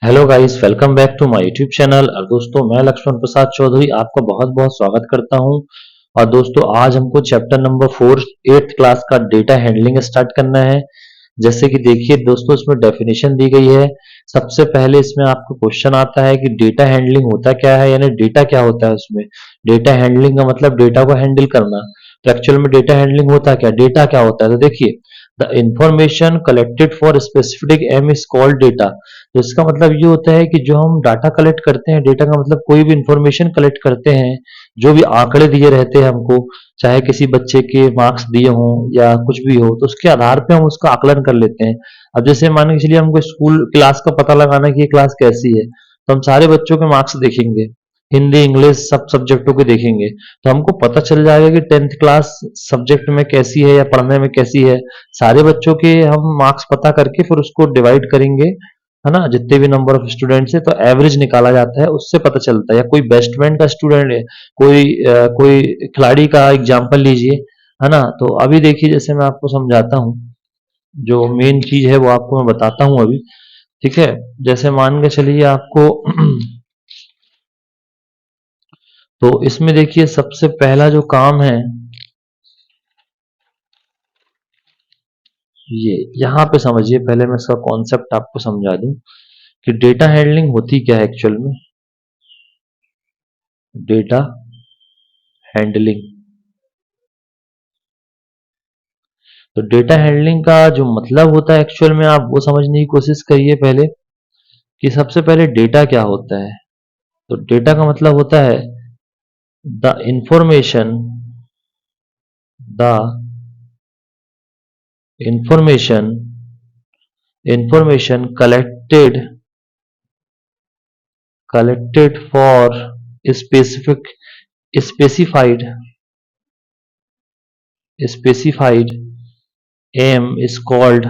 Hello guys, welcome back to my YouTube channel. और दोस्तों, मैं लक्ष्मण प्रसाद चौधरी आपका बहुत बहुत स्वागत करता हूं। और दोस्तों, आज हमको चैप्टर नंबर 4 8th क्लास का डेटा हैंडलिंग स्टार्ट करना है। जैसे कि देखिए दोस्तों, इसमें डेफिनेशन दी गई है। सबसे पहले इसमें आपको क्वेश्चन आता है कि डेटा हैंडलिंग होता क्या है, यानी डेटा क्या होता है। उसमें डेटा हैंडलिंग का मतलब डेटा को हैंडल करना। तो एक्चुअल में डेटा हैंडलिंग होता क्या, डेटा क्या होता है, तो देखिए, the information collected for specific aim is called data. तो इसका मतलब ये होता है कि जो हम डाटा कलेक्ट करते हैं, डेटा का मतलब कोई भी इंफॉर्मेशन कलेक्ट करते हैं, जो भी आंकड़े दिए रहते हैं हमको, चाहे किसी बच्चे के मार्क्स दिए हों या कुछ भी हो, तो उसके आधार पे हम उसका आकलन कर लेते हैं। अब जैसे मान के चलिए हमको स्कूल क्लास का पता लगाना है कि ये क्लास कैसी है, तो हम सारे बच्चों के मार्क्स देखेंगे, हिंदी इंग्लिश सब सब्जेक्टों के देखेंगे, तो हमको पता चल जाएगा कि 10th क्लास सब्जेक्ट में कैसी है या पढ़ने में कैसी है। सारे बच्चों के हम मार्क्स पता करके फिर उसको डिवाइड करेंगे, है ना, जितने भी नंबर ऑफ स्टूडेंट्स है, तो एवरेज निकाला जाता है, उससे पता चलता है। या कोई बेस्ट बैंड का स्टूडेंट है, कोई खिलाड़ी का एग्जांपल लीजिए, है ना। तो अभी देखिए, जैसे मैं आपको समझाता हूँ, जो मेन चीज है वो आपको मैं बताता हूँ अभी। ठीक है। जैसे मान के चलिए आपको तो इसमें देखिए सबसे पहला जो काम है, ये यहाँ पे समझिए। पहले मैं इसका कॉन्सेप्ट आपको समझा दूं कि डेटा हैंडलिंग होती क्या है एक्चुअल में। डेटा हैंडलिंग, तो डेटा हैंडलिंग का जो मतलब होता है एक्चुअल में, आप वो समझने की कोशिश करिए पहले कि सबसे पहले डेटा क्या होता है। तो डेटा का मतलब होता है the information, the information information collected for specific specified specified aim is called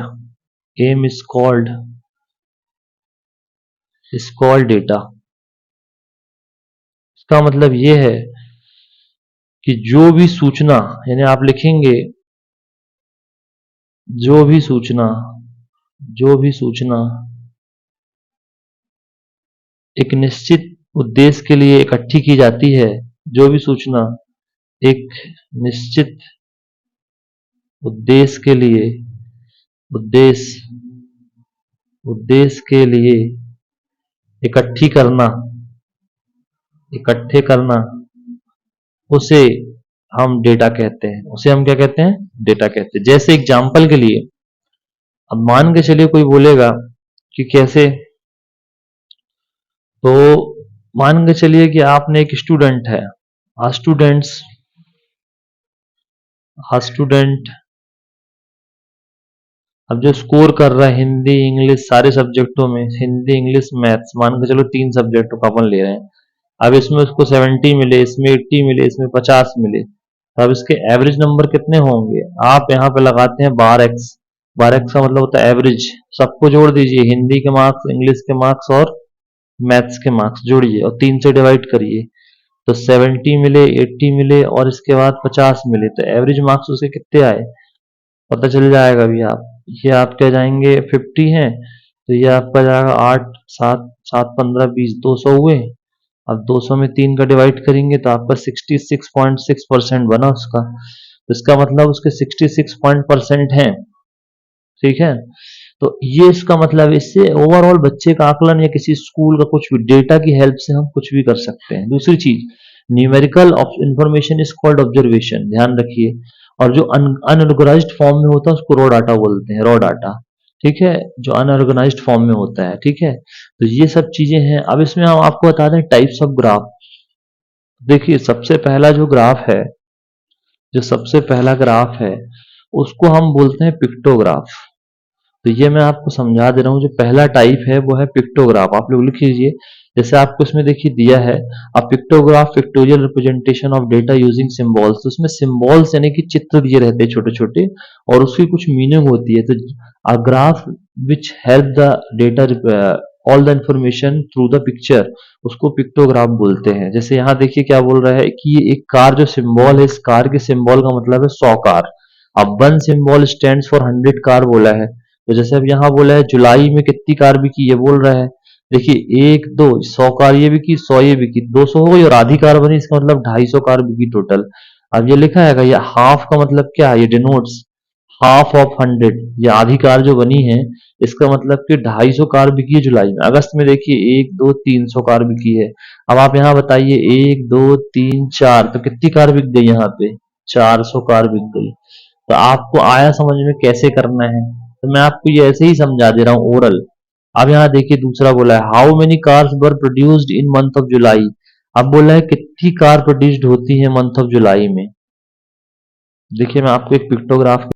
aim is called data. इसका मतलब ये है कि जो भी सूचना, यानी आप लिखेंगे जो भी सूचना जो भी सूचना एक निश्चित उद्देश्य के लिए इकट्ठी की जाती है, जो भी सूचना एक निश्चित उद्देश्य के लिए उद्देश्य उद्देश्य के लिए इकट्ठी करना इकट्ठे करना, उसे हम डेटा कहते हैं। उसे हम क्या कहते हैं, डेटा कहते हैं। जैसे एग्जाम्पल के लिए, अब मान के चलिए कोई बोलेगा कि कैसे, तो मान के चलिए कि आपने एक स्टूडेंट है, आ स्टूडेंट्स आ स्टूडेंट अब जो स्कोर कर रहा है हिंदी इंग्लिश सारे सब्जेक्टों में, हिंदी इंग्लिश मैथ्स, मान के चलो 3 सब्जेक्टों का अपन ले रहे हैं। अब इसमें उसको 70 मिले, इसमें 80 मिले, इसमें 50 मिले, तो अब इसके एवरेज नंबर कितने होंगे। आप यहाँ पे लगाते हैं 12x। 12x का मतलब होता है एवरेज। सबको जोड़ दीजिए, हिंदी के मार्क्स, इंग्लिश के मार्क्स और मैथ्स के मार्क्स जोड़िए और 3 से डिवाइड करिए। तो 70 मिले, 80 मिले और इसके बाद 50 मिले, तो एवरेज मार्क्स उसके कितने आए पता चल जाएगा अभी आप। ये आपके जाएंगे 50 हैं, तो ये आपका जाएगा 8 7 7 15 20 200 हुए। अब 200 में 3 का डिवाइड करेंगे तो आपका 66.6% बना उसका। तो इसका मतलब उसके 66% हैं। ठीक है। तो ये इसका मतलब, इससे ओवरऑल बच्चे का आकलन या किसी स्कूल का कुछ भी डेटा की हेल्प से हम कुछ भी कर सकते हैं। दूसरी चीज, numerical information is called observation, ध्यान रखिए। और जो अनऑर्गेनाइज्ड फॉर्म में होता है उसको रॉ डाटा बोलते हैं, रॉ डाटा। ठीक है, जो अनऑर्गेनाइज्ड फॉर्म में होता है। ठीक है, तो ये सब चीजें हैं। अब इसमें हम आपको बता दें टाइप्स ऑफ ग्राफ। देखिए सबसे पहला जो ग्राफ है, जो सबसे पहला ग्राफ है, उसको हम बोलते हैं पिक्टोग्राफ। तो ये मैं आपको समझा दे रहा हूँ। जो पहला टाइप है वो है पिक्टोग्राफ, आप लोग लिख लीजिए। जैसे आपको इसमें देखिए दिया है, a pictograph pictorial representation of data using symbols. तो उसमें सिंबल्स यानी कि चित्र दिए रहते हैं छोटे छोटे, और उसकी कुछ मीनिंग होती है। तो a graph which help the data all the information through the picture, उसको पिक्टोग्राफ बोलते हैं। जैसे यहाँ देखिए क्या बोल रहा है कि ये एक कार जो सिंबल है, इस कार के सिंबल का मतलब है 100 कार। अब one symbol stands for 100 car बोला है। तो जैसे अब यहाँ बोला है जुलाई में कितनी कार बिकी, ये बोल रहा है। देखिए एक दो 100 कार ये बिकी, 100 ये बिकी, 200 हो गई और आधी कार बनी, इसका मतलब 250 कार बिकी टोटल। अब ये लिखा है ये हाफ का मतलब क्या है, ये डिनोट्स हाफ ऑफ 100, ये आधी कार जो बनी है, इसका मतलब कि 250 कार बिकी है जुलाई में। अगस्त में देखिए 1 2 300 कार बिकी है। अब आप यहाँ बताइए 1 2 3 4, तो कितनी कार बिक गई यहाँ पे, 400 कार बिक गई। तो आपको आया समझ में कैसे करना है, तो मैं आपको ये ऐसे ही समझा दे रहा हूँ ओरल। अब यहाँ देखिए दूसरा बोला है how many cars were produced in month of July. अब बोला है कितनी कार प्रोड्यूस्ड होती है मंथ ऑफ जुलाई में। देखिए मैं आपको एक पिक्टोग्राफ